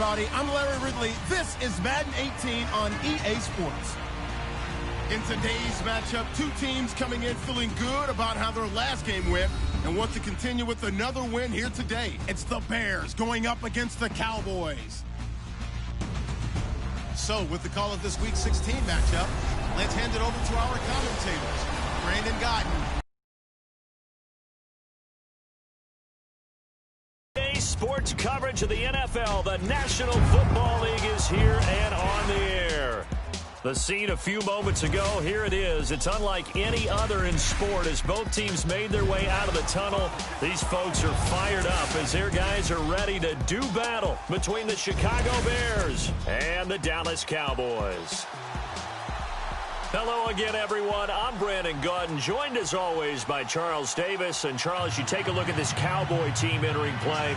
everybody. I'm Larry Ridley. This is Madden 18 on EA Sports. In today's matchup, two teams coming in feeling good about how their last game went and want to continue with another win here today. It's the Bears going up against the Cowboys. So, with the call of this Week 16 matchup, let's hand it over to our commentators, Brandon Godden. Sports coverage of the NFL. The National Football League is here and on the air. The scene a few moments ago, here it is. It's unlike any other in sport as both teams made their way out of the tunnel. These folks are fired up as their guys are ready to do battle between the Chicago Bears and the Dallas Cowboys. Hello again, everyone. I'm Brandon Godden, joined as always by Charles Davis. And Charles, you take a look at this Cowboy team entering play.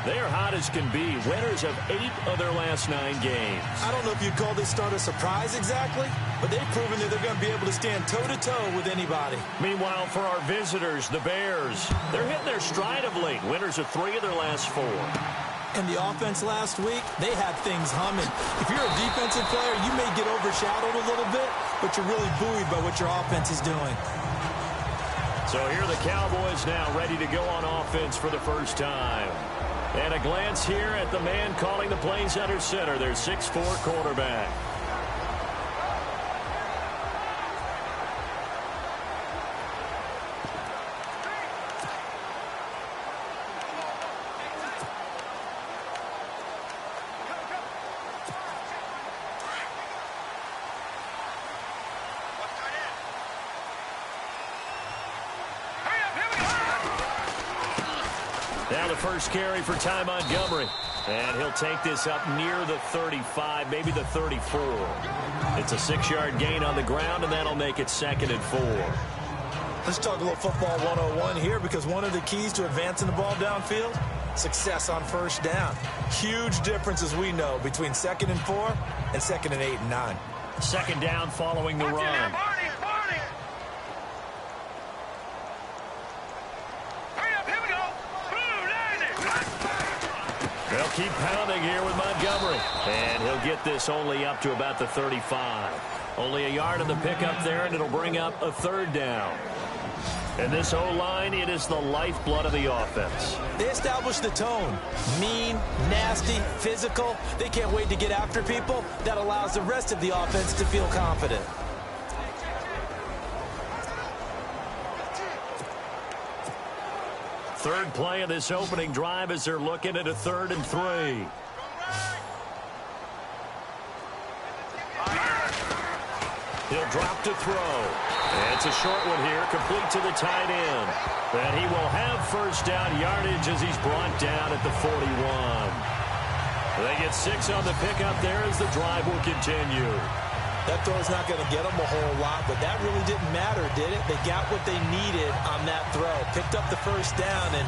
They are hot as can be. Winners of 8 of their last 9 games. I don't know if you'd call this start a surprise exactly, but they've proven that they're going to be able to stand toe-to-toe with anybody. Meanwhile, for our visitors, the Bears, they're hitting their stride of late. Winners of 3 of their last 4. And the offense last week, they had things humming. If you're a defensive player, you may get overshadowed a little bit, but you're really buoyed by what your offense is doing. So here are the Cowboys now ready to go on offense for the first time. And a glance here at the man calling the plays under center, their 6'4" quarterback. Now the first carry for Ty Montgomery. And he'll take this up near the 35, maybe the 34. It's a 6-yard gain on the ground, and that'll make it 2nd and 4. Let's talk a little football 101 here, because one of the keys to advancing the ball downfield, success on first down. Huge difference, as we know, between 2nd and 4 and 2nd and 8 and 9. 2nd down following the run. They'll keep pounding here with Montgomery. And he'll get this only up to about the 35. Only a yard on the pickup there, and it'll bring up a 3rd down. And this O-line, it is the lifeblood of the offense. They establish the tone. Mean, nasty, physical. They can't wait to get after people. That allows the rest of the offense to feel confident. Third play of this opening drive as they're looking at a 3rd and 3. He'll drop to throw. It's a short one here, complete to the tight end. And he will have first down yardage as he's brought down at the 41. They get 6 on the pickup there as the drive will continue. That throw's not going to get them a whole lot, but that really didn't matter, did it? They got what they needed on that throw. Picked up the first down, and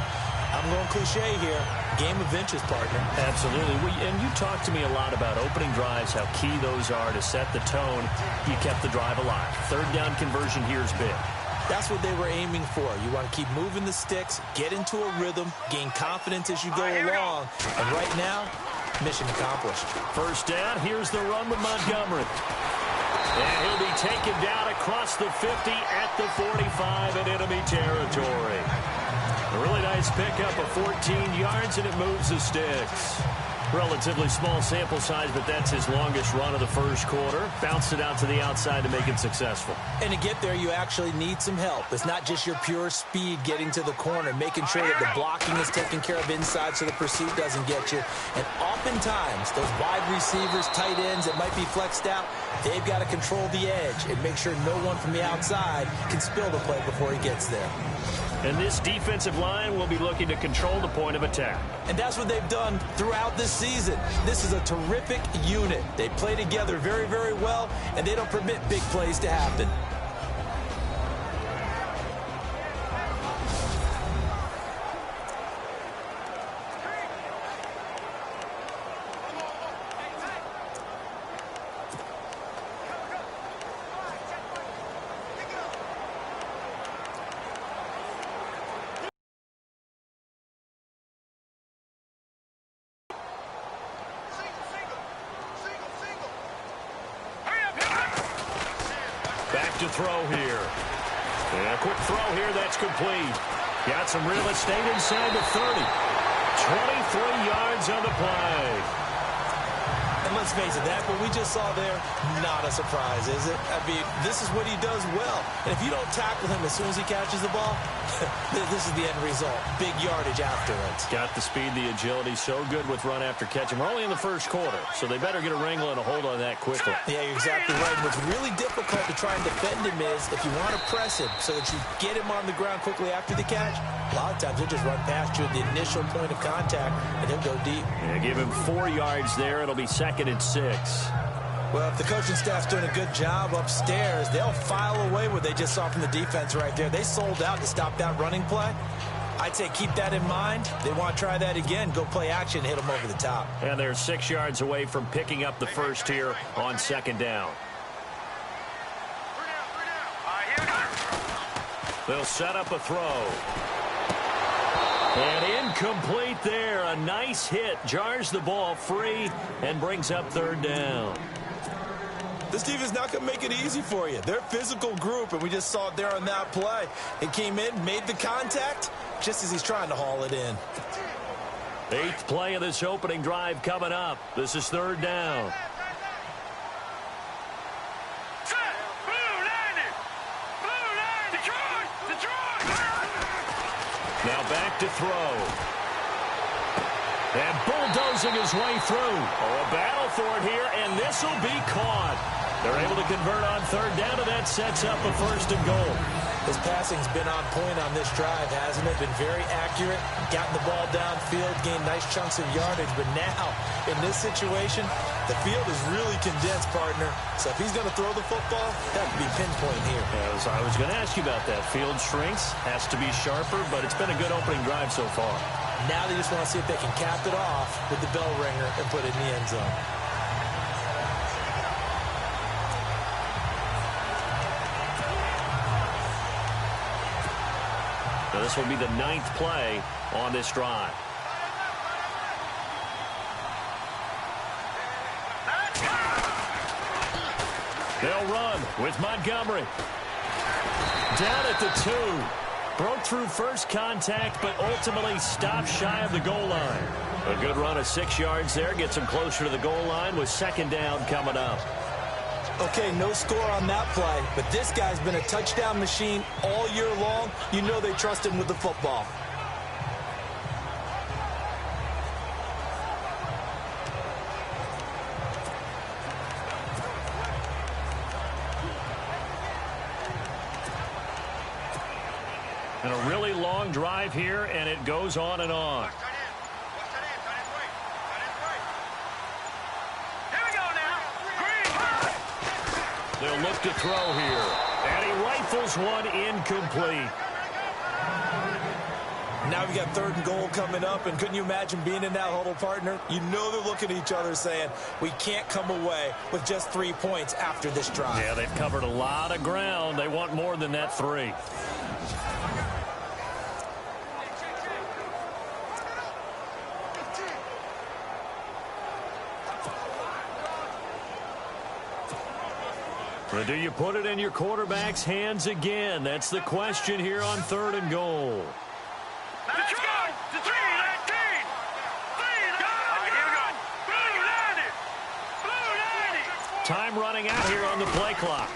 I'm going cliche here. Game of inches, partner. Absolutely. And you talked to me a lot about opening drives, how key those are to set the tone. You kept the drive alive. 3rd down conversion here is big. That's what they were aiming for. You want to keep moving the sticks, get into a rhythm, gain confidence as you go along. And right now, mission accomplished. First down, here's the run with Montgomery. And he'll be taken down across the 50 at the 45 in enemy territory. A really nice pickup of 14 yards, and it moves the sticks. Relatively small sample size, but that's his longest run of the first quarter. Bounced it out to the outside to make it successful. And to get there, you actually need some help. It's not just your pure speed getting to the corner, making sure that the blocking is taken care of inside so the pursuit doesn't get you. And oftentimes, those wide receivers, tight ends that might be flexed out, they've got to control the edge and make sure no one from the outside can spill the play before he gets there. And this defensive line will be looking to control the point of attack. And that's what they've done throughout this season. This is a terrific unit. They play together very, very well, and they don't permit big plays to happen. Back to throw here. And a quick throw here. That's complete. Got some real estate inside the 30. 23 yards on the play. And let's face it, that what we just saw there, not a surprise, is it? I mean, this is what he does well. And if you don't tackle him as soon as he catches the ball, this is the end result. Big yardage afterwards. Got the speed, the agility, so good with run after catch. And we're only in the first quarter, so they better get a wrangle and a hold on that quickly. Yeah, you're exactly right. What's really difficult to try and defend him is if you want to press him so that you get him on the ground quickly after the catch, a lot of times he'll just run past you at the initial point of contact, and he'll go deep. Yeah, give him 4 yards there. It'll be 2nd and 6. Well, if the coaching staff's doing a good job upstairs, they'll file away what they just saw from the defense right there. They sold out to stop that running play. I'd say keep that in mind. They want to try that again. Go play action, hit them over the top. And they're 6 yards away from picking up the first here on 2nd down. They'll set up a throw. And incomplete there. A nice hit. Jars the ball free and brings up 3rd down. This team is not going to make it easy for you. They're a physical group, and we just saw it there on that play. It came in, made the contact, just as he's trying to haul it in. 8th play of this opening drive coming up. This is 3rd down. Now back to throw. And bulldozing his way through. Oh, a battle for it here, and this will be caught. They're able to convert on 3rd down, and that sets up a 1st and goal. His passing's been on point on this drive, hasn't it? Been very accurate, gotten the ball downfield, gained nice chunks of yardage. But now, in this situation, the field is really condensed, partner. So if he's going to throw the football, that could be pinpoint here. As I was going to ask you about that. Field shrinks, has to be sharper, but it's been a good opening drive so far. Now they just want to see if they can cap it off with the bell ringer and put it in the end zone. So this will be the 9th play on this drive. They'll run with Montgomery. Down at the 2. Broke through first contact, but ultimately stopped shy of the goal line. A good run of 6 yards there. Gets him closer to the goal line with 2nd down coming up. Okay, no score on that play, but this guy's been a touchdown machine all year long. You know they trust him with the football. And a really long drive here, and it goes on and on. They'll look to throw here. And he rifles one incomplete. Now we got 3rd and goal coming up, and couldn't you imagine being in that huddle, partner? You know they're looking at each other saying, we can't come away with just 3 points after this drive. Yeah, they've covered a lot of ground. They want more than that 3. But do you put it in your quarterback's hands again? That's the question here on 3rd and goal. Let's go! The 3, 19! 3, here we go. Blue 90! Time running out here on the play clock.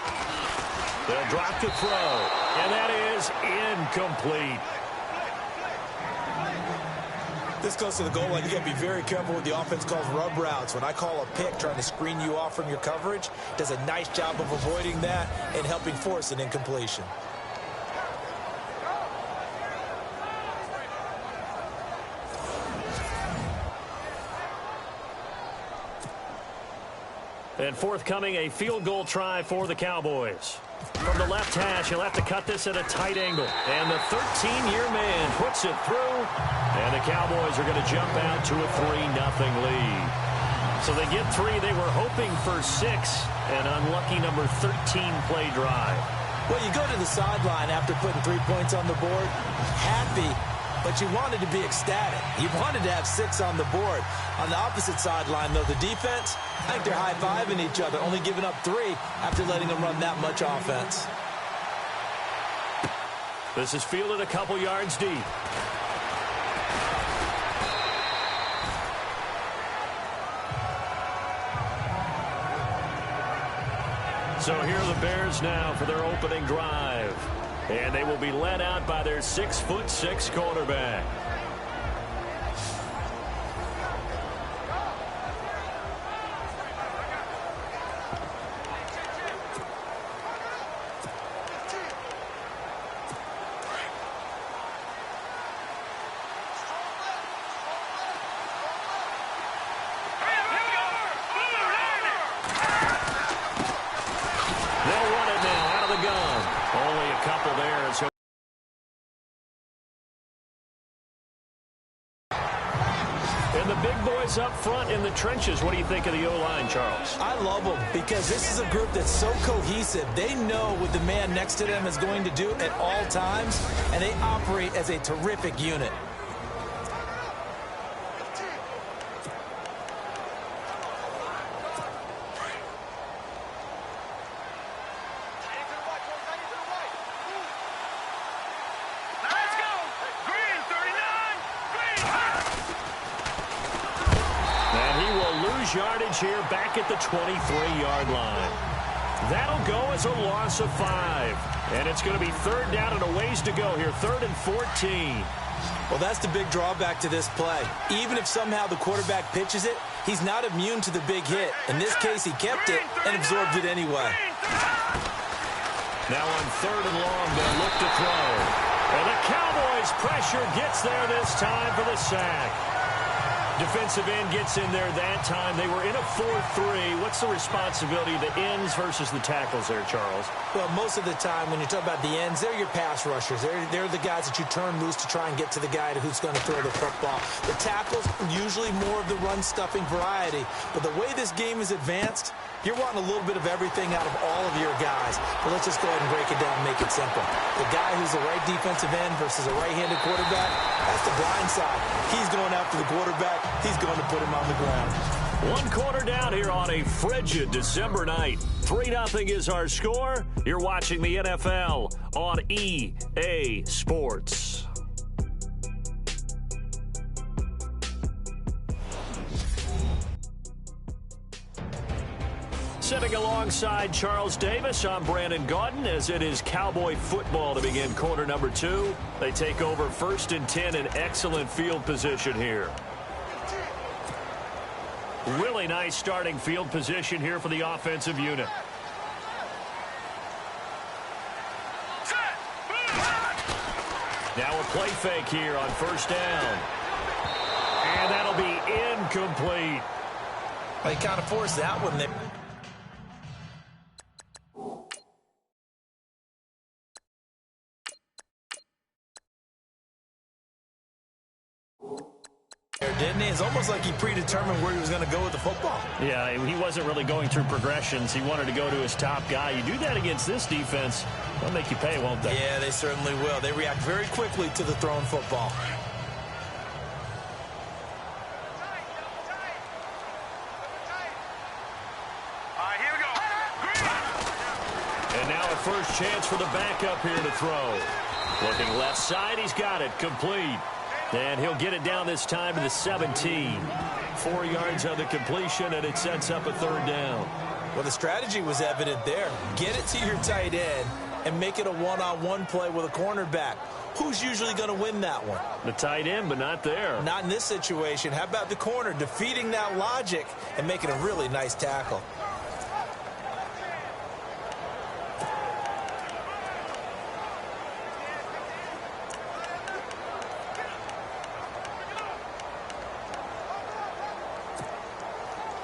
They'll drop the throw, and that is incomplete. This goes to the goal line. You got to be very careful with the offense calls rub routes. When I call a pick trying to screen you off from your coverage, does a nice job of avoiding that and helping force an incompletion. And forthcoming, a field goal try for the Cowboys. From the left hash, he'll have to cut this at a tight angle. And the 13-year man puts it through. And the Cowboys are going to jump out to a 3-0 lead. So they get 3. They were hoping for 6. An unlucky number 13 play drive. Well, you go to the sideline after putting 3 points on the board, happy but you wanted to be ecstatic. You wanted to have 6 on the board. On the opposite sideline, though, the defense, I think they're high-fiving each other, only giving up 3 after letting them run that much offense. This is fielded a couple yards deep. So here are the Bears now for their opening drive. And they will be led out by their 6'6" quarterback. And the big boys up front in the trenches. What do you think of the O-line, Charles? I love them because this is a group that's so cohesive. They know what the man next to them is going to do at all times, and they operate as a terrific unit. Yardage here back at the 23-yard line. That'll go as a loss of 5. And it's going to be 3rd down and a ways to go here. 3rd and 14. Well, that's the big drawback to this play. Even if somehow the quarterback pitches it, he's not immune to the big hit. In this case, he kept it and absorbed it anyway. Now on 3rd and long, they'll look to throw. And the Cowboys' pressure gets there this time for the sack. Defensive end gets in there that time. They were in a 4-3. What's the responsibility of the ends versus the tackles there, Charles? Well, most of the time when you talk about the ends, they're your pass rushers. They're the guys that you turn loose to try and get to the guy who's going to throw the football. The tackles, usually more of the run-stuffing variety. But the way this game is advanced, you're wanting a little bit of everything out of all of your guys. But let's just go ahead and break it down and make it simple. The guy who's the right defensive end versus a right-handed quarterback, that's the blind side. He's going after the quarterback. He's going to put him on the ground. 1 quarter down here on a frigid December night. 3-0 is our score. You're watching the NFL on EA Sports. Sitting alongside Charles Davis, I'm Brandon Gaudin, as it is Cowboy football to begin quarter number 2. They take over 1st and 10 in excellent field position here. Really nice starting field position here for the offensive unit. Now a play fake here on 1st down. And that'll be incomplete. Well, he kind of forced that one there. Didn't he? It's almost like he predetermined where he was going to go with the football. Yeah, he wasn't really going through progressions. He wanted to go to his top guy. You do that against this defense, they'll make you pay, won't they? Yeah, they certainly will. They react very quickly to the thrown football. Here we go. And now a first chance for the backup here to throw. Looking left side, he's got it, complete. And he'll get it down this time to the 17. 4 yards on the completion, and it sets up a 3rd down. Well, the strategy was evident there. Get it to your tight end and make it a one-on-one play with a cornerback. Who's usually going to win that one? The tight end, but not there. Not in this situation. How about the corner defeating that logic and making a really nice tackle?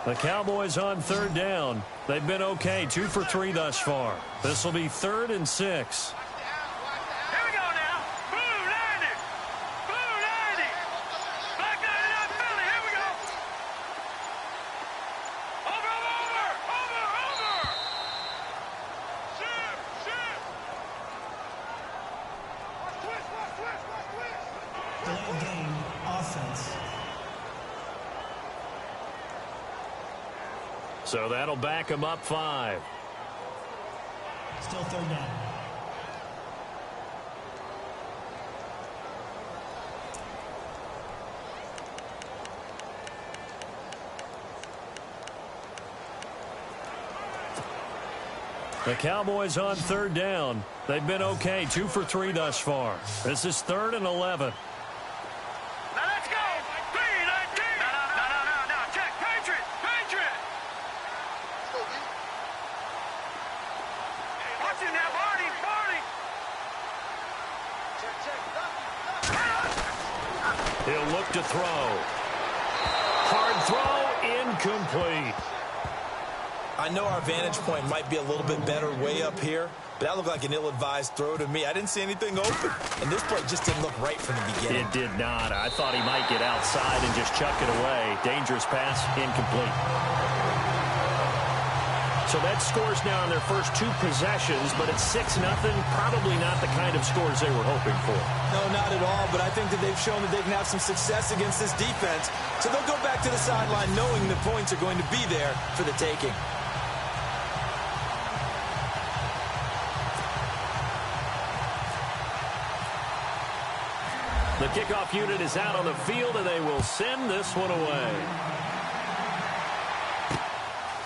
The Cowboys on 3rd down. They've been okay, 2 for 3 thus far. This will be 3rd and 6. Here we go now. Blue 90. Blue 90. Black 99 Philly. Here we go. Over. Shift. So that'll back him up 5. Still third down. The Cowboys on third down. They've been okay, 2 for 3 thus far. This is 3rd and 11. Now let's go. 3-19. No. Check. Patriot. Watch him now, Barney. He'll look to throw. Hard throw, incomplete. I know our vantage point might be a little bit better way up here, but that looked like an ill-advised throw to me. I didn't see anything open, and this play just didn't look right from the beginning. It did not. I thought he might get outside and just chuck it away. Dangerous pass, incomplete. So that scores now on their first 2 possessions, but it's 6-0. Probably not the kind of scores they were hoping for. No, not at all, but I think that they've shown that they can have some success against this defense. So they'll go back to the sideline knowing the points are going to be there for the taking. The kickoff unit is out on the field, and they will send this one away.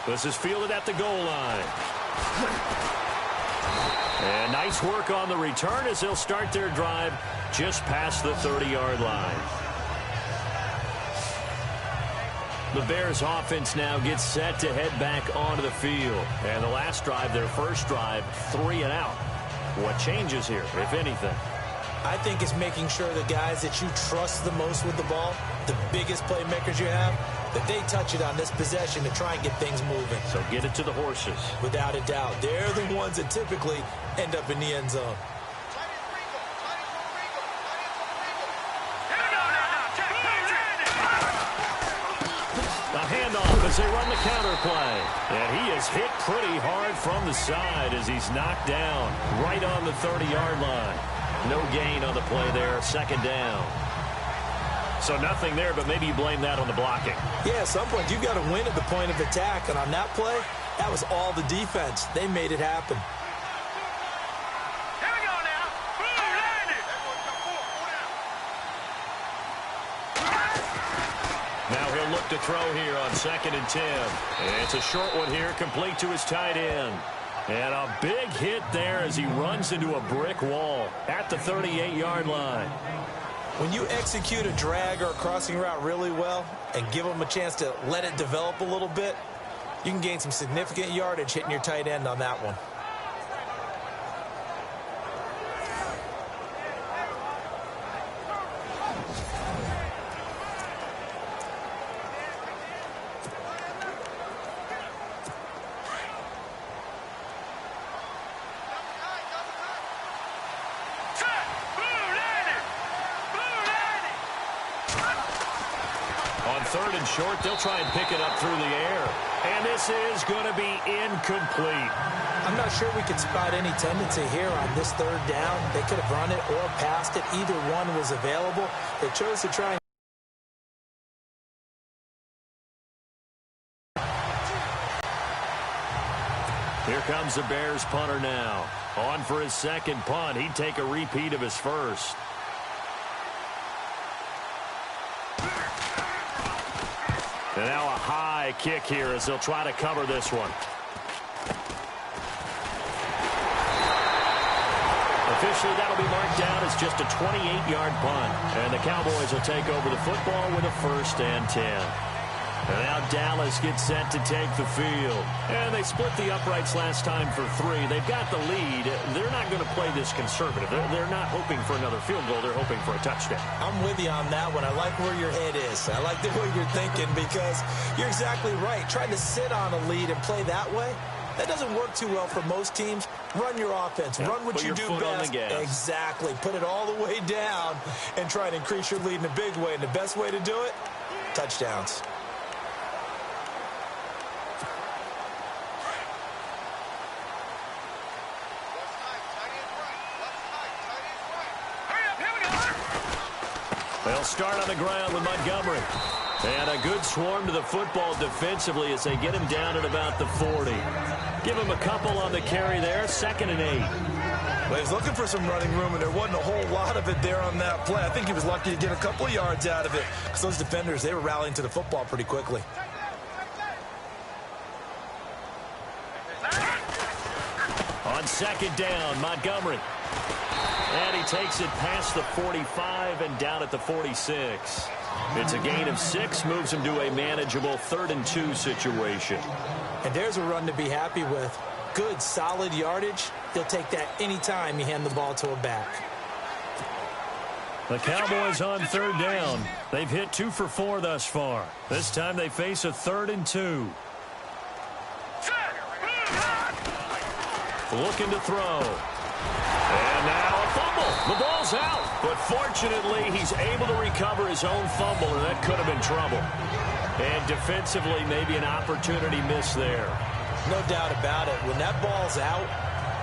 This is fielded at the goal line. And nice work on the return as they'll start their drive just past the 30-yard line. The Bears offense now gets set to head back onto the field. And the last drive, their first drive, 3 and out. What changes here, if anything? I think it's making sure the guys that you trust the most with the ball, the biggest playmakers you have, that they touch it on this possession to try and get things moving. So get it to the horses. Without a doubt. They're the ones that typically end up in the end zone. A handoff as they run the counter play. And he is hit pretty hard from the side as he's knocked down right on the 30-yard line. No gain on the play there, 2nd down. So nothing there, but maybe you blame that on the blocking. Yeah, at some point, you've got to win at the point of attack. And on that play, that was all the defense. They made it happen. Here we go now. Now he'll look to throw here on 2nd and 10. And it's a short one here, complete to his tight end. And a big hit there as he runs into a brick wall at the 38-yard line. When you execute a drag or a crossing route really well and give them a chance to let it develop a little bit, you can gain some significant yardage hitting your tight end on that one. Third and short, they'll try and pick it up through the air. And this is going to be incomplete. I'm not sure we could spot any tendency here on this 3rd down. They could have run it or passed it. Either one was available. They chose to try. Here comes the Bears punter now. On for his 2nd punt. He'd take a repeat of his first. And now a high kick here as they'll try to cover this one. Officially, that'll be marked down as just a 28-yard punt. And the Cowboys will take over the football with a 1st and 10. And now Dallas gets set to take the field. And they split the uprights last time for 3. They've got the lead. They're not going to play this conservative. They're not hoping for another field goal. They're hoping for a touchdown. I'm with you on that one. I like where your head is. I like the way you're thinking because you're exactly right. Trying to sit on a lead and play that way, that doesn't work too well for most teams. Run your offense. Yeah, run what you do best. Exactly. Put it all the way down and try to increase your lead in a big way. And the best way to do it, touchdowns. They'll start on the ground with Montgomery. And a good swarm to the football defensively as they get him down at about the 40. Give him a couple on the carry there, 2nd and 8. Well, he was looking for some running room, and there wasn't a whole lot of it there on that play. I think he was lucky to get a couple of yards out of it because those defenders, they were rallying to the football pretty quickly. On 2nd down, Montgomery. And he takes it past the 45 and down at the 46. It's a gain of 6, moves him to a manageable 3rd and 2 situation. And there's a run to be happy with. Good, solid yardage. He'll take that anytime you hand the ball to a back. The Cowboys on 3rd down. They've hit 2 for 4 thus far. This time they face a 3rd and 2. Looking to throw. And now a fumble. The ball's out. But fortunately, he's able to recover his own fumble, and that could have been trouble. And defensively, maybe an opportunity miss there. No doubt about it. When that ball's out,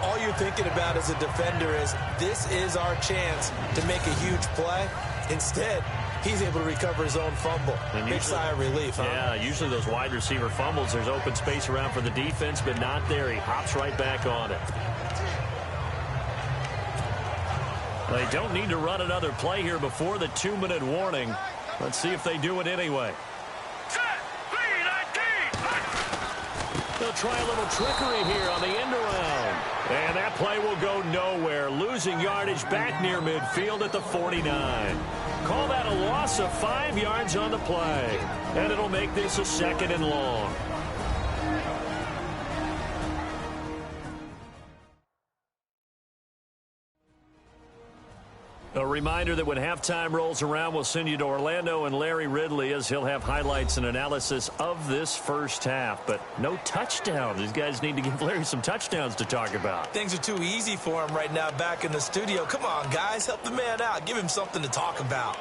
all you're thinking about as a defender is, this is our chance to make a huge play. Instead, he's able to recover his own fumble. Big sigh of relief, huh? Yeah, usually those wide receiver fumbles, there's open space around for the defense, but not there. He hops right back on it. They don't need to run another play here before the 2-minute warning. Let's see if they do it anyway. They'll try a little trickery here on the end around. And that play will go nowhere. Losing yardage back near midfield at the 49. Call that a loss of 5 yards on the play. And it'll make this a 2nd and long. A reminder that when halftime rolls around, we'll send you to Orlando and Larry Ridley as he'll have highlights and analysis of this first half. But no touchdown. These guys need to give Larry some touchdowns to talk about. Things are too easy for him right now back in the studio. Come on, guys. Help the man out. Give him something to talk about.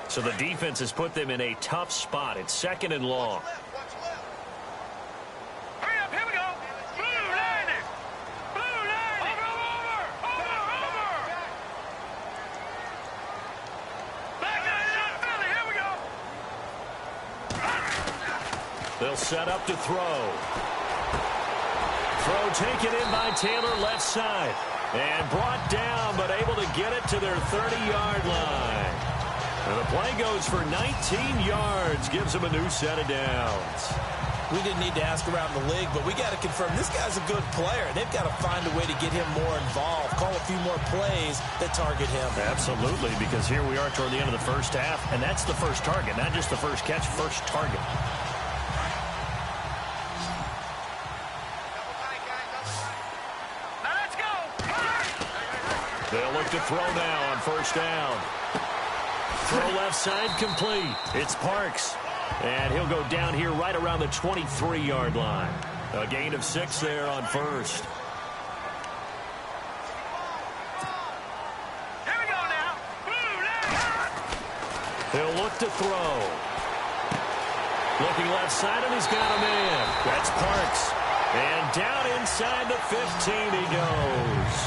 So the defense has put them in a tough spot. It's 2nd and long. They'll set up to throw. Throw taken in by Taylor, left side. And brought down, but able to get it to their 30-yard line. And the play goes for 19 yards. Gives them a new set of downs. We didn't need to ask around the league, but we got to confirm this guy's a good player. They've got to find a way to get him more involved, call a few more plays that target him. Absolutely, because here we are toward the end of the first half, and that's the first target, not just the first catch, first target. They'll look to throw now on 1st down. Throw left side complete. It's Parks. And he'll go down here right around the 23-yard line. A gain of 6 there on 1st. Here we go now. He'll look to throw. Looking left side, and he's got a man. That's Parks. And down inside the 15 he goes.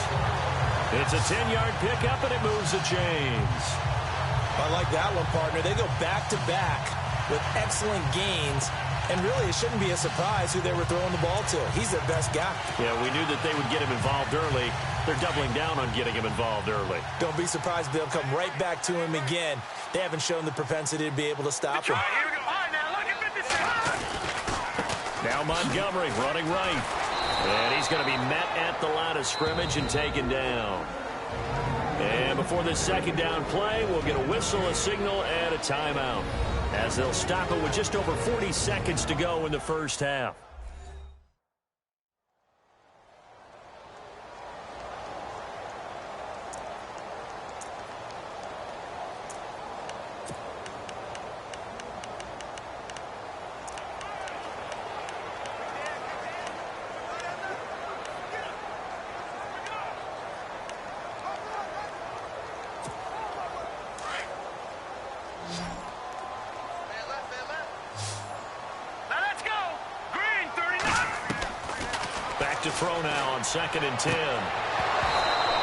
It's a 10-yard pickup, and it moves the chains. I like that one, partner. They go back-to-back with excellent gains, and really it shouldn't be a surprise who they were throwing the ball to. He's their best guy. Yeah, we knew that they would get him involved early. They're doubling down on getting him involved early. Don't be surprised if they'll come right back to him again. They haven't shown the propensity to be able to stop him. Here we go. All right, now look at 56. Now Montgomery running right. And he's going to be met at the line of scrimmage and taken down. And before this 2nd down play, we'll get a whistle, a signal, and a timeout, as they'll stop it with just over 40 seconds to go in the first half. To throw now on 2nd and 10.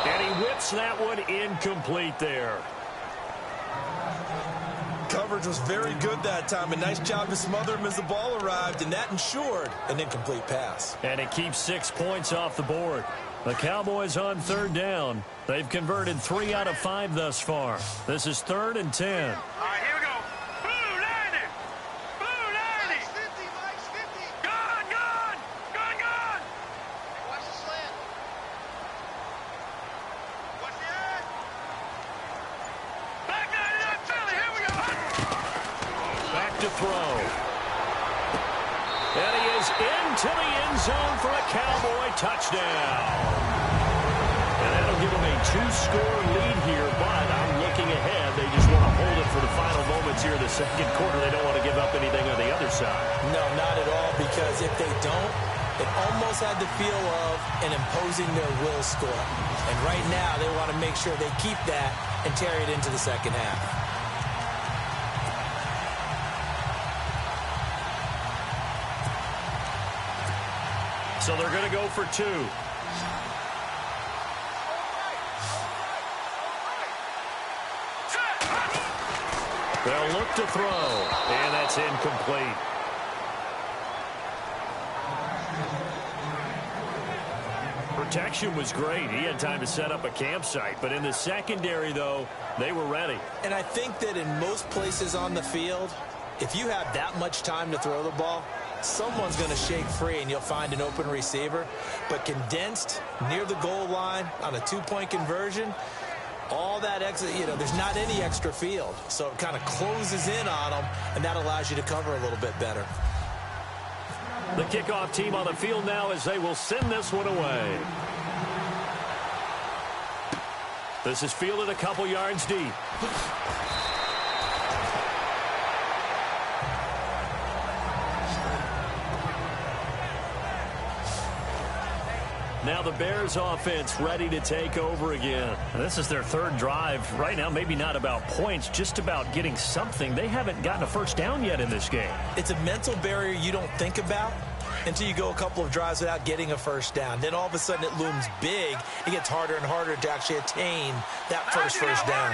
And he whips that one incomplete there. coverage was very good that time. A nice job to smother him as the ball arrived, and that ensured an incomplete pass. And it keeps 6 points off the board. The Cowboys on third down. They've converted 3 out of 5 thus far. This is 3rd and 10. All right, here we go. Blue 90. Blue 90. Mike's 50, Mike's 50. Gone, gone. Gone, gone. Hey, watch the slant. Watch the edge. Back 99 Philly. Here we go. Back to throw. And he is into the end zone for a Cowboy touchdown. And that'll give them a 2-score lead here, but I'm looking ahead. They just want to hold it for the final moments here in the second quarter. They don't want to give up anything on the other side. No, not at all, because if they don't, it almost had the feel of an imposing their will score. And right now, they want to make sure they keep that and carry it into the second half. So they're going to go for 2. They'll look to throw, and that's incomplete. Protection was great. He had time to set up a campsite, but in the secondary, though, they were ready. And I think that in most places on the field, if you have that much time to throw the ball, someone's going to shake free and you'll find an open receiver. But condensed near the goal line on a 2-point conversion, all that extra, there's not any extra field. So it kind of closes in on them, and that allows you to cover a little bit better. The kickoff team on the field now as they will send this one away. This is fielded a couple yards deep. Now the Bears offense ready to take over again. And this is their 3rd drive. Right now, maybe not about points, just about getting something. They haven't gotten a first down yet in this game. It's a mental barrier you don't think about until you go a couple of drives without getting a first down. Then all of a sudden it looms big. It gets harder and harder to actually attain that first down.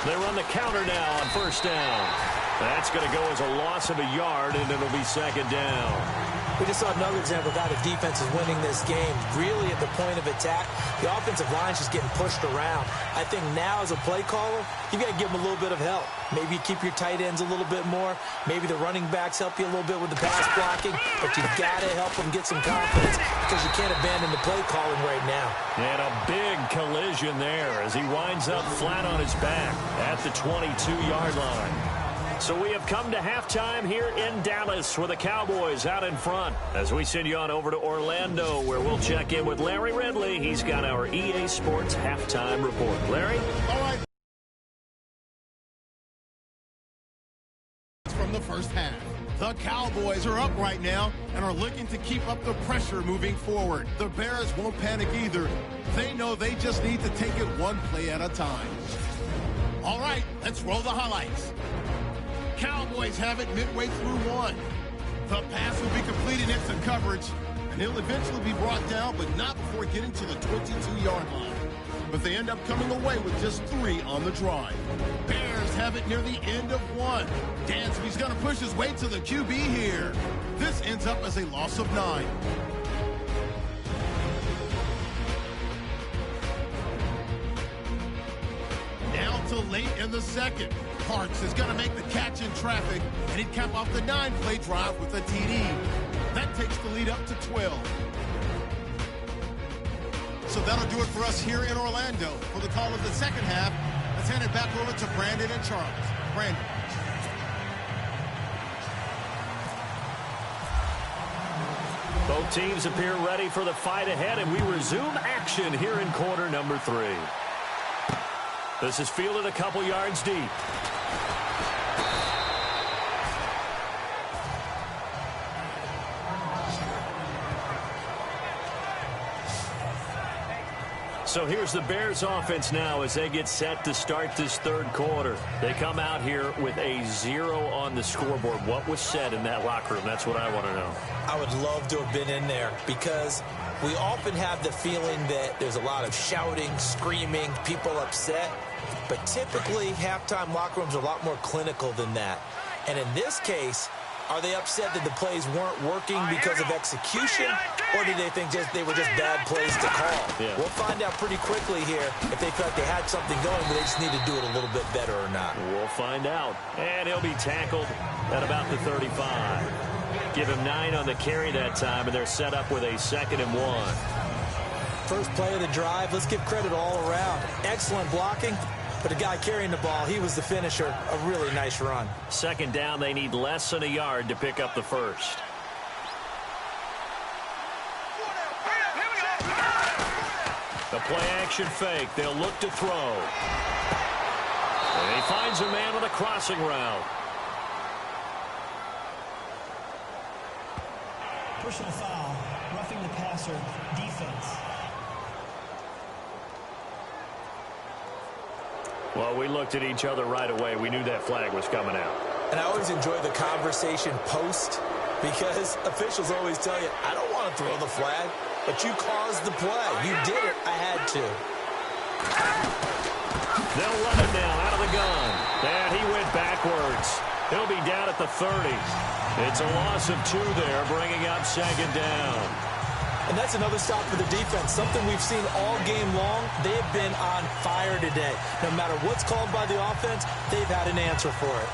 They run the counter now on first down. That's going to go as a loss of a yard, and it'll be 2nd down. We just saw another example of how the defense is winning this game. Really at the point of attack, the offensive line's just getting pushed around. I think now as a play caller, you've got to give them a little bit of help. Maybe you keep your tight ends a little bit more. Maybe the running backs help you a little bit with the pass blocking. But you've got to help them get some confidence because you can't abandon the play calling right now. And a big collision there as he winds up flat on his back at the 22-yard line. So we have come to halftime here in Dallas with the Cowboys out in front as we send you on over to Orlando where we'll check in with Larry Ridley. He's got our EA Sports halftime report. Larry? All right. From the first half. The Cowboys are up right now and are looking to keep up the pressure moving forward. The Bears won't panic either. They know they just need to take it one play at a time. All right, let's roll the highlights. Cowboys have it midway through 1. The pass will be completed into coverage, and he'll eventually be brought down, but not before getting to the 22-yard line. But they end up coming away with just 3 on the drive. Bears have it near the end of 1. Dansby's going to push his way to the QB here. This ends up as a loss of 9. Down to late in the second. Parks is going to make the catch in traffic, and he'd cap off the 9-play drive with a TD. That takes the lead up to 12. So that'll do it for us here in Orlando. For the call of the second half, let's hand it back over to Brandon and Charles. Brandon. Both teams appear ready for the fight ahead, and we resume action here in quarter number 3. This is fielded a couple yards deep. So here's the Bears offense now as they get set to start this third quarter. They come out here with a 0 on the scoreboard. What was said in that locker room? That's what I want to know. I would love to have been in there because we often have the feeling that there's a lot of shouting, screaming, people upset. But typically, halftime locker rooms are a lot more clinical than that. And in this case, are they upset that the plays weren't working because of execution, or do they think they were just bad plays to call? Yeah. We'll find out pretty quickly here if they felt they had something going, but they just need to do it a little bit better or not. We'll find out. And he'll be tackled at about the 35. Give him 9 on the carry that time, and they're set up with a 2nd and 1. First play of the drive, let's give credit all around. Excellent blocking. But the guy carrying the ball, he was the finisher. A really nice run. 2nd down, they need less than a yard to pick up the first. The play-action fake. They'll look to throw. And he finds a man on a crossing route. Personal foul, roughing the passer, defense. Well, we looked at each other right away. We knew that flag was coming out. And I always enjoy the conversation post because officials always tell you, I don't want to throw the flag, but you caused the play. You did it. I had to. They'll run it now out of the gun. And he went backwards. He'll be down at the 30. It's a loss of 2 there, bringing up 2nd down. And that's another stop for the defense, something we've seen all game long. They have been on fire today. No matter what's called by the offense, they've had an answer for it.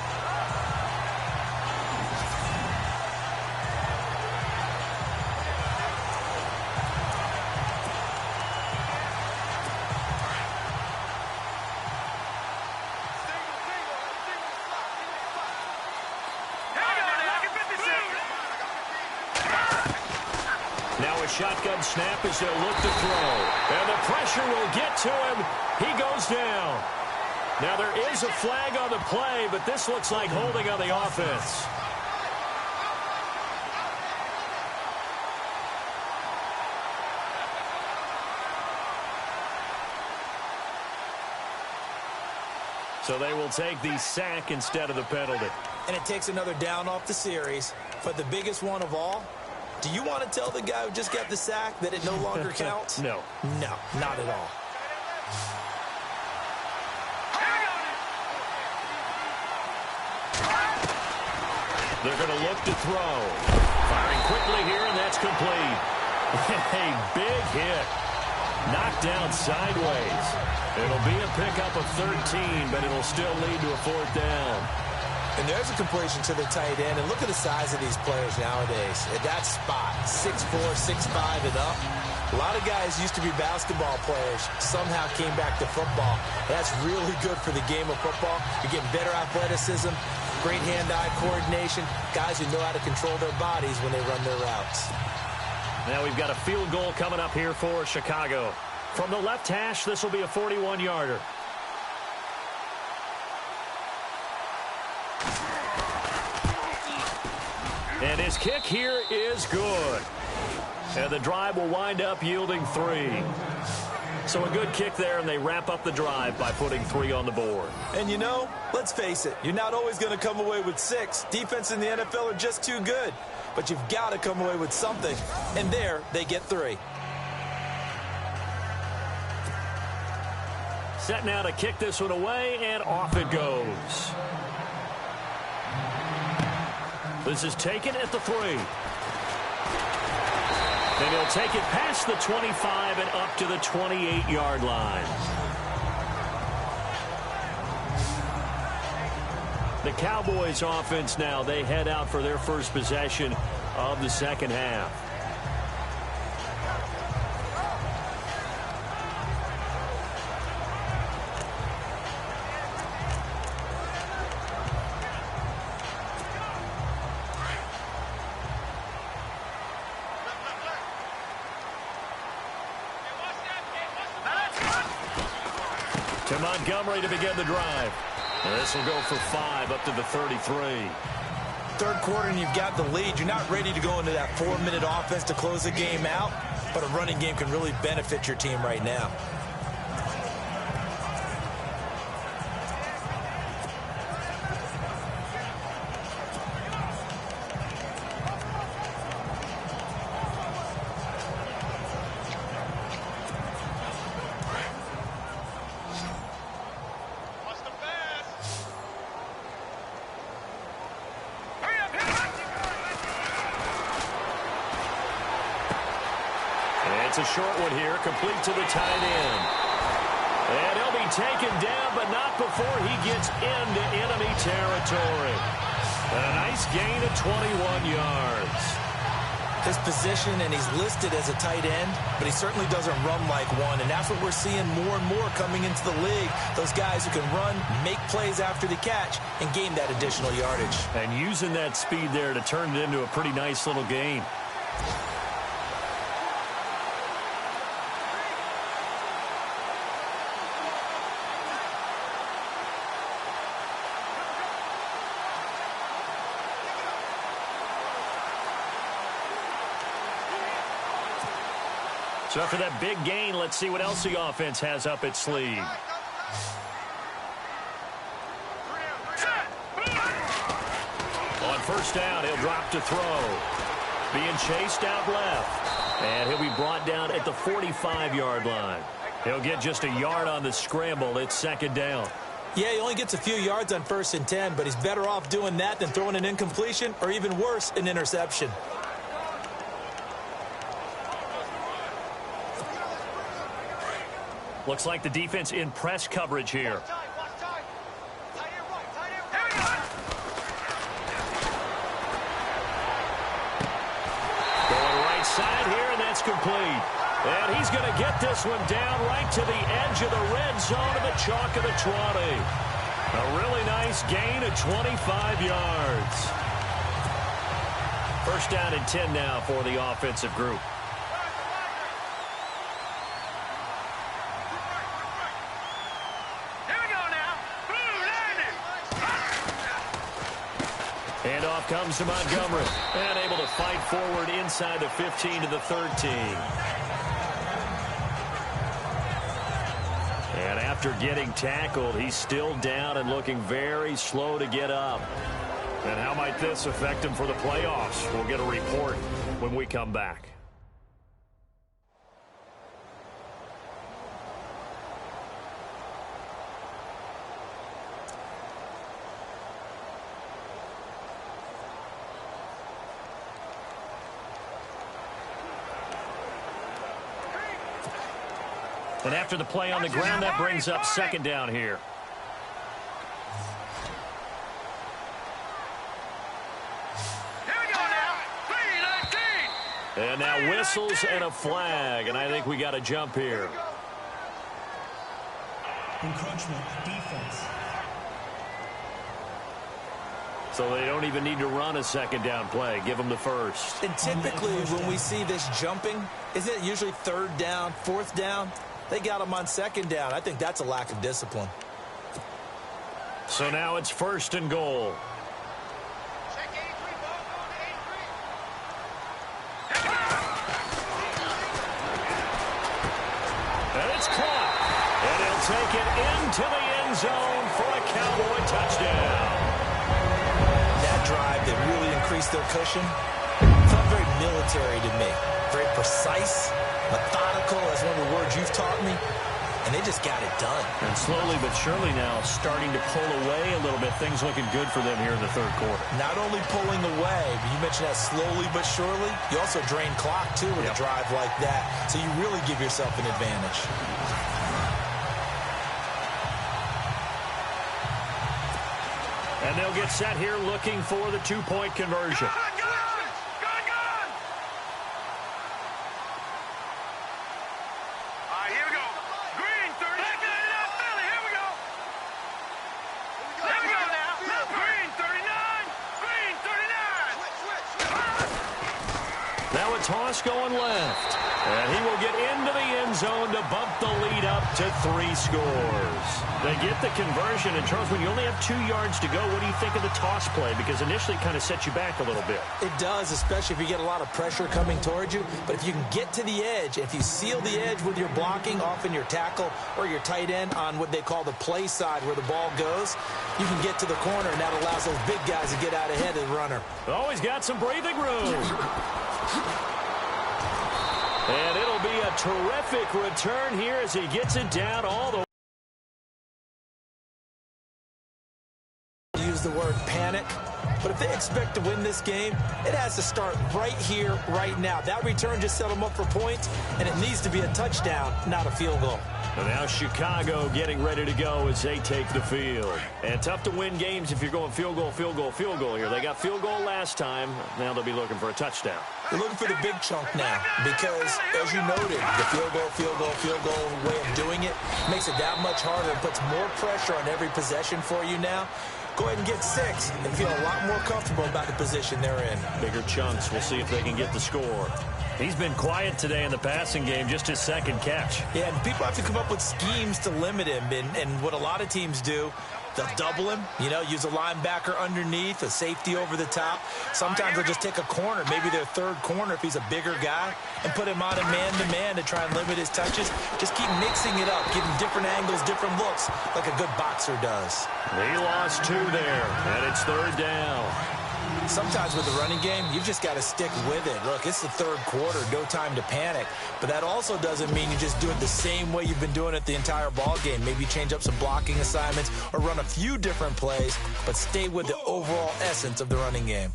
Shotgun snap as they'll look to throw. And the pressure will get to him. He goes down. Now there is a flag on the play, but this looks like holding on the offense. So they will take the sack instead of the penalty. And it takes another down off the series. But the biggest one of all, do you want to tell the guy who just got the sack that it no longer counts? No. No, not at all. They're going to look to throw. Firing quickly here, and that's complete. A big hit. Knocked down sideways. It'll be a pickup of 13, but it'll still lead to a 4th down. And there's a completion to the tight end. And look at the size of these players nowadays. At that spot, 6'4", 6'5", and up. A lot of guys used to be basketball players, somehow came back to football. That's really good for the game of football. You're getting better athleticism, great hand-eye coordination, guys who know how to control their bodies when they run their routes. Now we've got a field goal coming up here for Chicago. From the left hash, this will be a 41-yarder. And his kick here is good. And the drive will wind up yielding 3. So a good kick there, and they wrap up the drive by putting 3 on the board. And you know, let's face it, you're not always going to come away with 6. Defense in the NFL are just too good. But you've got to come away with something. And there, they get 3. Set now to kick this one away, and off it goes. This is taken at the 3. And he'll take it past the 25 and up to the 28-yard line. The Cowboys offense now, they head out for their first possession of the second half. To Montgomery to begin the drive. And this will go for 5 up to the 33. Third quarter and you've got the lead. You're not ready to go into that 4-minute offense to close the game out, but a running game can really benefit your team right now. It's a short one here, complete to the tight end. And he'll be taken down, but not before he gets into enemy territory. And a nice gain of 21 yards. His position, and he's listed as a tight end, but he certainly doesn't run like one, and that's what we're seeing more and more coming into the league. Those guys who can run, make plays after the catch, and gain that additional yardage. And using that speed there to turn it into a pretty nice little gain. So after that big gain, let's see what else the offense has up its sleeve. On first down, he'll drop to throw. Being chased out left. And he'll be brought down at the 45-yard line. He'll get just a yard on the scramble. It's second down. Yeah, he only gets a few yards on 1st and 10, but he's better off doing that than throwing an incompletion or even worse, an interception. Looks like the defense in press coverage here. Going right side here, and that's complete. And he's going to get this one down right to the edge of the red zone of the chalk of the 20. A really nice gain of 25 yards. First down and 10 now for the offensive group. Handoff comes to Montgomery. And able to fight forward inside the 15 to the 13. And after getting tackled, he's still down and looking very slow to get up. And how might this affect him for the playoffs? We'll get a report when we come back. And after the play on the ground, that brings up second down here. And now whistles and a flag, and I think we got a jump here. Encroachment, defense. So they don't even need to run a second down play. Give them the first. And typically when we see this jumping, isn't it usually third down, fourth down? They got them on second down. I think that's a lack of discipline. So now it's first and goal. Check 83, ball going to 83. And it's caught. And he'll take it into the end zone for a Cowboy touchdown. That drive that really increased their cushion felt very military to me. Very precise, methodical, as one of the words you've taught me. And they just got it done. And slowly but surely now starting to pull away a little bit. Things looking good for them here in the third quarter. Not only pulling away, but you mentioned that slowly but surely. You also drain clock, too, with a drive like that. So you really give yourself an advantage. And they'll get set here looking for the two-point conversion. Toss going left. And he will get into the end zone to bump the lead up to 3 scores. They get the conversion. And, Charles, when you only have 2 yards to go, what do you think of the toss play? Because initially it kind of sets you back a little bit. It does, especially if you get a lot of pressure coming towards you. But if you can get to the edge, if you seal the edge with your blocking, often your tackle or your tight end on what they call the play side where the ball goes, you can get to the corner, and that allows those big guys to get out ahead of the runner. Always got some breathing room. And it'll be a terrific return here as he gets it down all the way. Use the word panic. But if they expect to win this game, it has to start right here, right now. That return just set them up for points, and it needs to be a touchdown, not a field goal. And now Chicago getting ready to go as they take the field. And tough to win games if you're going field goal, field goal, field goal here. They got field goal last time. Now they'll be looking for a touchdown. They're looking for the big chunk now because, as you noted, the field goal, field goal, field goal way of doing it makes it that much harder and puts more pressure on every possession for you now. Go ahead and get 6 and feel a lot more comfortable about the position they're in. Bigger chunks. We'll see if they can get the score. He's been quiet today in the passing game, just his second catch. Yeah, and people have to come up with schemes to limit him. And what a lot of teams do, they'll double him, use a linebacker underneath, a safety over the top. Sometimes they'll just take a corner, maybe their third corner if he's a bigger guy, and put him on a man-to-man to try and limit his touches. Just keep mixing it up, give him different angles, different looks, like a good boxer does. He lost 2 there, and it's third down. Sometimes with the running game, you've just got to stick with it. Look, it's the third quarter, no time to panic. But that also doesn't mean you just do it the same way you've been doing it the entire ball game. Maybe change up some blocking assignments or run a few different plays, but stay with the overall essence of the running game.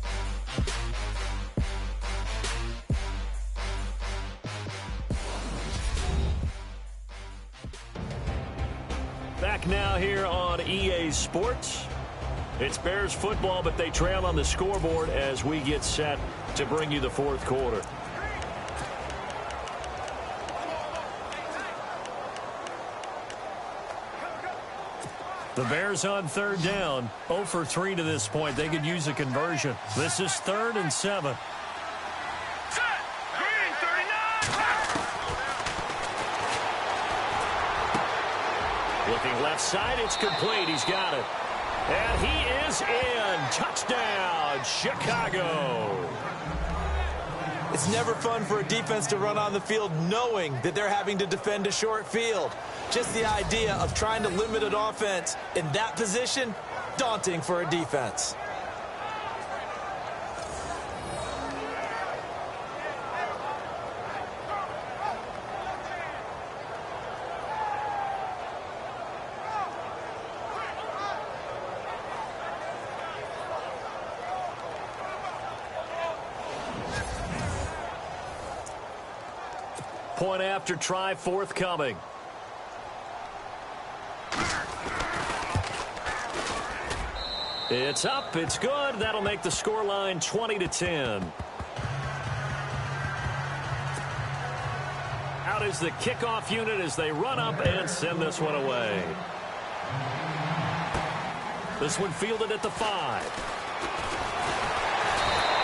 Back now here on EA Sports. It's Bears football, but they trail on the scoreboard as we get set to bring you the fourth quarter. The Bears on third down, 0 for 3 to this point. They could use a conversion. This is 3rd and 7. Looking left side, it's complete. He's got it. And he is in. Touchdown, Chicago. It's never fun for a defense to run on the field knowing that they're having to defend a short field. Just the idea of trying to limit an offense in that position, daunting for a defense. Point after try forthcoming. It's up. It's good. That'll make the scoreline 20-10. Out is the kickoff unit as they run up and send this one away. This one fielded at the 5.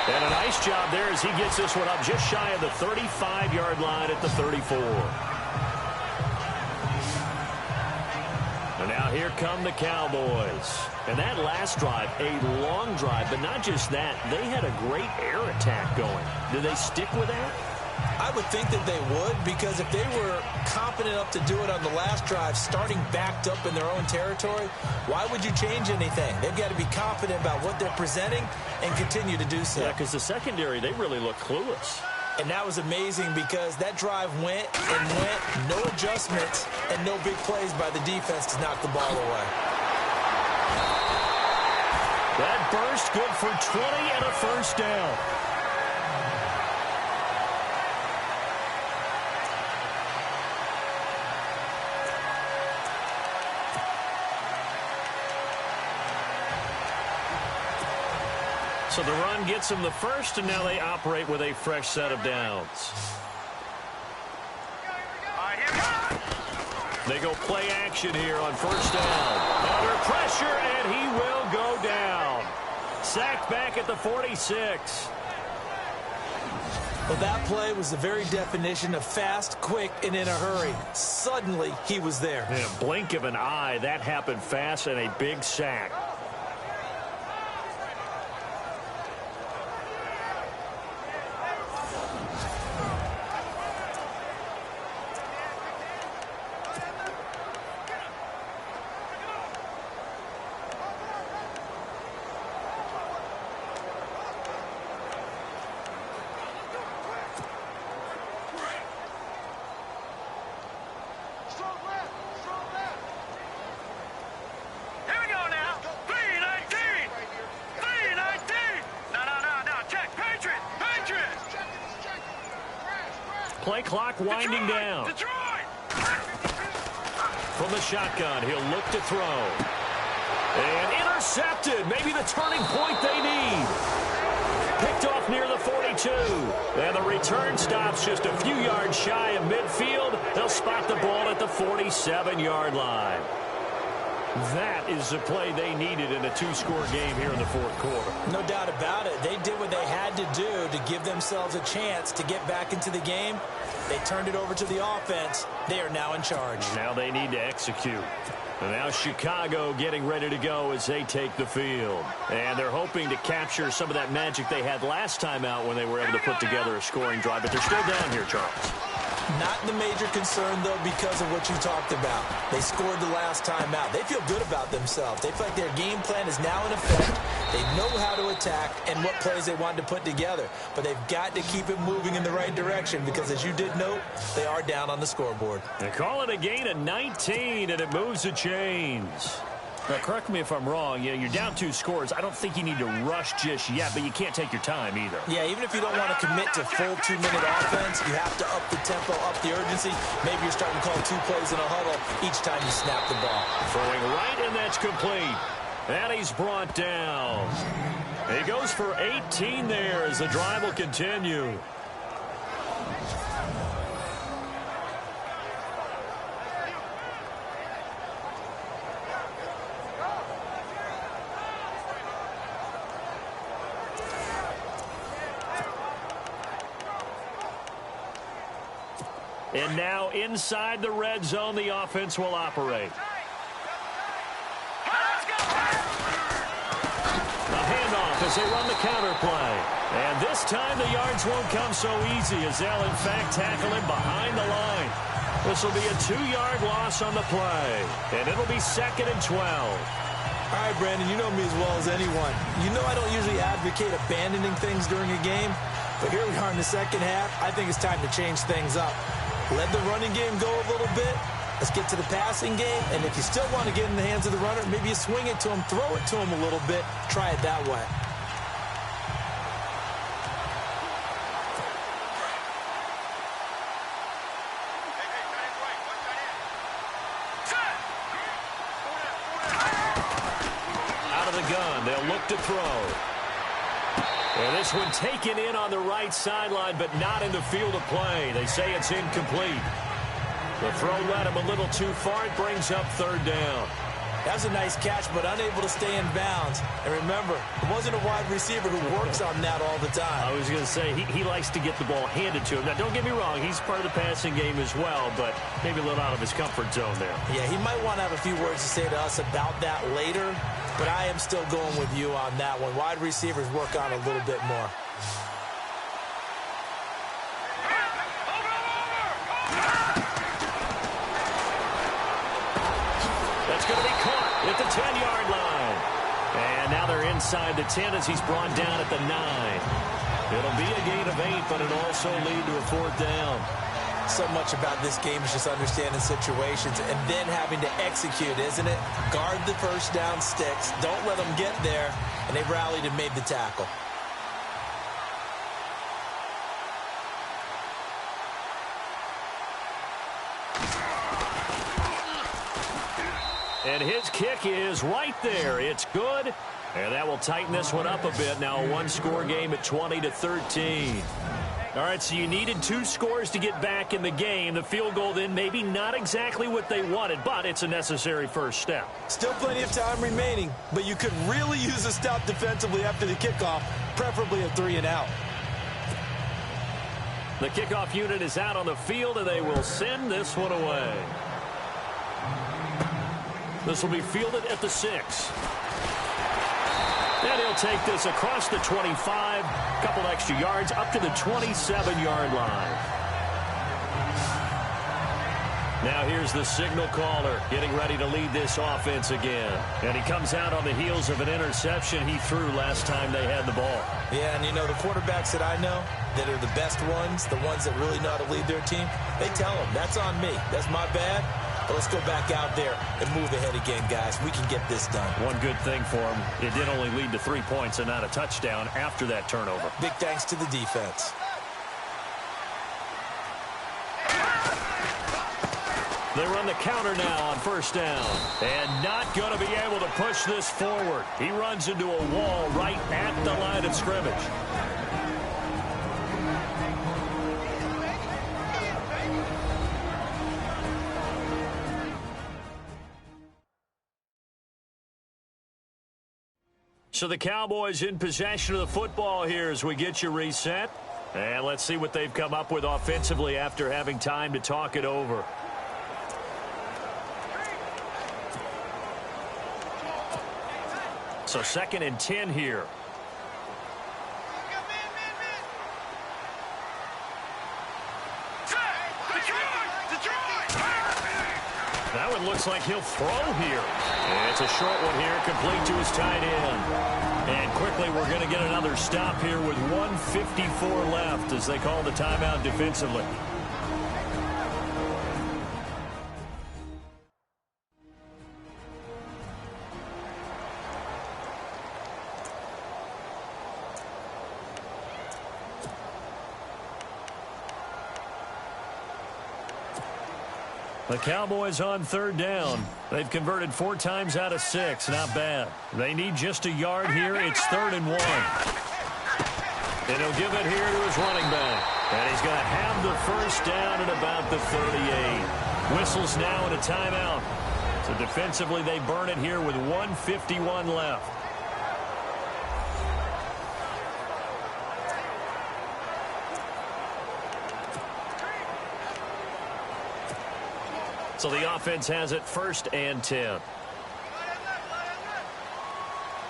And a nice job there as he gets this one up just shy of the 35-yard line at the 34. And now here come the Cowboys. And that last drive, a long drive, but not just that. They had a great air attack going. Do they stick with that? I would think that they would, because if they were confident enough to do it on the last drive, starting backed up in their own territory, why would you change anything? They've got to be confident about what they're presenting and continue to do so. Yeah, because the secondary, they really look clueless. And that was amazing because that drive went and went, no adjustments, and no big plays by the defense to knock the ball away. That burst good for 20 and a first down. So the run gets them the first, and now they operate with a fresh set of downs. They go play action here on first down. Under pressure, and he will go down. Sacked back at the 46. Well, that play was the very definition of fast, quick, and in a hurry. Suddenly, he was there. In a blink of an eye, that happened fast, and a big sack. Play clock winding down. From the shotgun, he'll look to throw. And intercepted. Maybe the turning point they need. Picked off near the 42. And the return stops just a few yards shy of midfield. They'll spot the ball at the 47-yard line. That is the play they needed in a two-score game here in the fourth quarter. No doubt about it. They did what they had to do to give themselves a chance to get back into the game. They turned it over to the offense. They are now in charge. Now they need to execute. And now Chicago getting ready to go as they take the field. And they're hoping to capture some of that magic they had last time out when they were able to put together a scoring drive. But they're still down here, Charles. Not the major concern, though, because of what you talked about. They scored the last time out. They feel good about themselves. They feel like their game plan is now in effect. They know how to attack and what plays they want to put together. But they've got to keep it moving in the right direction because, as you did note, they are down on the scoreboard. They call it a gain of 19, and it moves the chains. Now, correct me if I'm wrong. You know, you're down 2 scores. I don't think you need to rush just yet, but you can't take your time either. Yeah, even if you don't want to commit to full 2-minute offense, you have to up the tempo, up the urgency. Maybe you're starting to call 2 plays in a huddle each time you snap the ball. Throwing right, and that's complete. And he's brought down. He goes for 18 there as the drive will continue. And now inside the red zone, the offense will operate. A handoff as they run the counter play. And this time the yards won't come so easy as they'll in fact tackle him behind the line. This will be a 2-yard loss on the play. And it'll be 2nd and 12. All right, Brandon, you know me as well as anyone. You know I don't usually advocate abandoning things during a game. But here we are in the second half. I think it's time to change things up. Let the running game go a little bit. Let's get to the passing game. And if you still want to get in the hands of the runner, maybe you swing it to him, throw it to him a little bit. Try it that way. Out of the gun, they'll look to throw. And this one taken in on the right sideline, but not in the field of play. They say it's incomplete. The throw led him a little too far. It brings up 3rd down. That's a nice catch, but unable to stay in bounds. And remember, it wasn't a wide receiver who works on that all the time. I was going to say, he likes to get the ball handed to him. Now, don't get me wrong. He's part of the passing game as well, but maybe a little out of his comfort zone there. Yeah, he might want to have a few words to say to us about that later. But I am still going with you on that one. Wide receivers work on a little bit more. That's going to be caught at the 10-yard line. And now they're inside the 10 as he's brought down at the 9. It'll be a gain of 8, but it'll also lead to a 4th down. So much about this game is just understanding situations and then having to execute, isn't it? Guard the first down sticks. Don't let them get there. And they rallied and made the tackle. And his kick is right there. It's good. And that will tighten this one up a bit. Now a 1-score game at 20-13. All right, so you needed 2 scores to get back in the game. The field goal then maybe not exactly what they wanted, but it's a necessary first step. Still plenty of time remaining, but you could really use a stop defensively after the kickoff, preferably a 3-and-out. The kickoff unit is out on the field, and they will send this one away. This will be fielded at the 6. And he'll take this across the 25, couple extra yards, up to the 27-yard line. Now here's the signal caller getting ready to lead this offense again. And he comes out on the heels of an interception he threw last time they had the ball. Yeah, and you know, the quarterbacks that I know that are the best ones, the ones that really know how to lead their team, they tell them, that's on me. That's my bad. But let's go back out there and move ahead again, guys. We can get this done. One good thing for him, it did only lead to 3 points and not a touchdown after that turnover. Big thanks to the defense. They run the counter now on first down. And not going to be able to push this forward. He runs into a wall right at the line of scrimmage. So the Cowboys in possession of the football here as we get you reset. And let's see what they've come up with offensively after having time to talk it over. So 2nd and 10 here. That one looks like he'll throw here. And it's a short one here, complete to his tight end. And quickly we're going to get another stop here with 1:54 left as they call the timeout defensively. The Cowboys on 3rd down. They've converted 4 times out of 6. Not bad. They need just a yard here. It's 3rd and 1. And he'll give it here to his running back. And he's going to have the first down at about the 38. Whistles now and a timeout. So defensively they burn it here with 1:51 left. So the offense has it 1st and 10.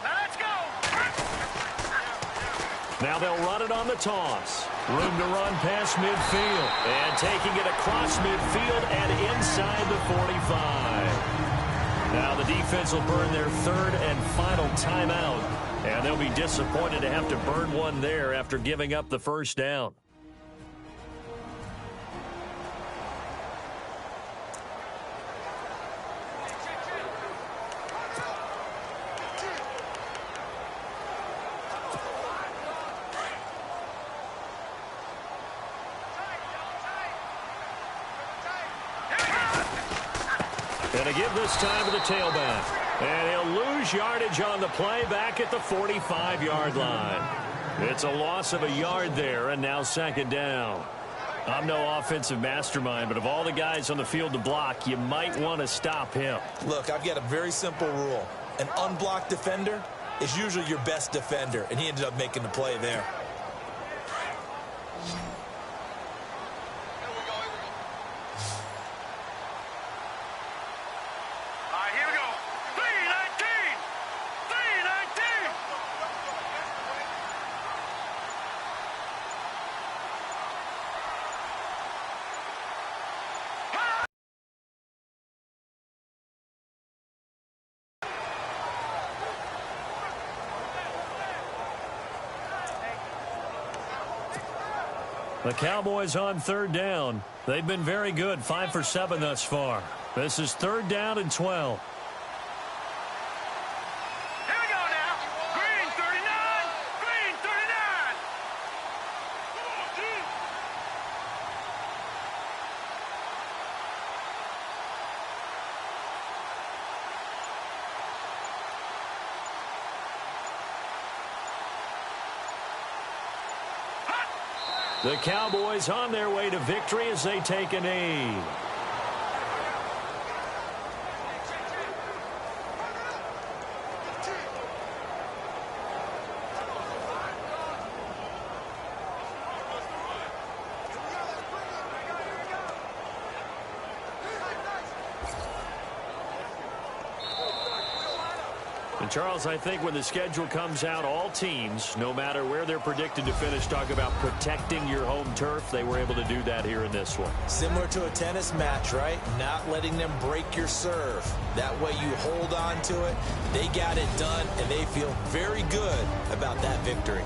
Let's go. Now they'll run it on the toss. Room to run past midfield. And taking it across midfield and inside the 45. Now the defense will burn their 3rd and final timeout. And they'll be disappointed to have to burn one there after giving up the first down. And to give this time to the tailback. And he'll lose yardage on the play back at the 45-yard line. It's a loss of a yard there, and now 2nd down. I'm no offensive mastermind, but of all the guys on the field to block, you might want to stop him. Look, I've got a very simple rule. An unblocked defender is usually your best defender, and he ended up making the play there. The Cowboys on 3rd down. They've been very good, 5 for 7 thus far. This is 3rd down and 12. Here we go now. Green 39. Green 39. The Cowboys on their way to victory as they take a knee. And Charles, I think when the schedule comes out, all teams, no matter where they're predicted to finish, talk about protecting your home turf. They were able to do that here in this one. Similar to a tennis match, right? Not letting them break your serve. That way you hold on to it. They got it done, and they feel very good about that victory.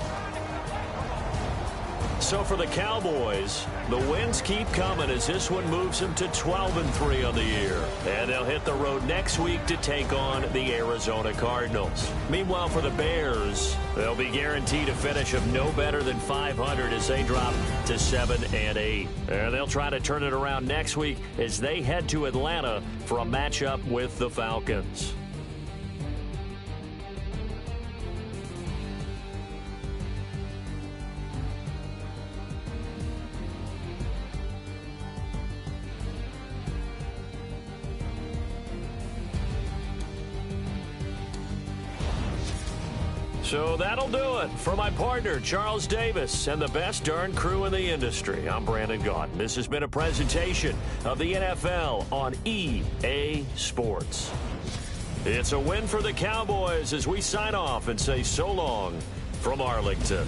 So for the Cowboys, the wins keep coming as this one moves them to 12-3 on the year. And they'll hit the road next week to take on the Arizona Cardinals. Meanwhile, for the Bears, they'll be guaranteed a finish of no better than 500 as they drop to 7-8. And they'll try to turn it around next week as they head to Atlanta for a matchup with the Falcons. So that'll do it for my partner, Charles Davis, and the best darn crew in the industry. I'm Brandon Gaudin. This has been a presentation of the NFL on EA Sports. It's a win for the Cowboys as we sign off and say so long from Arlington.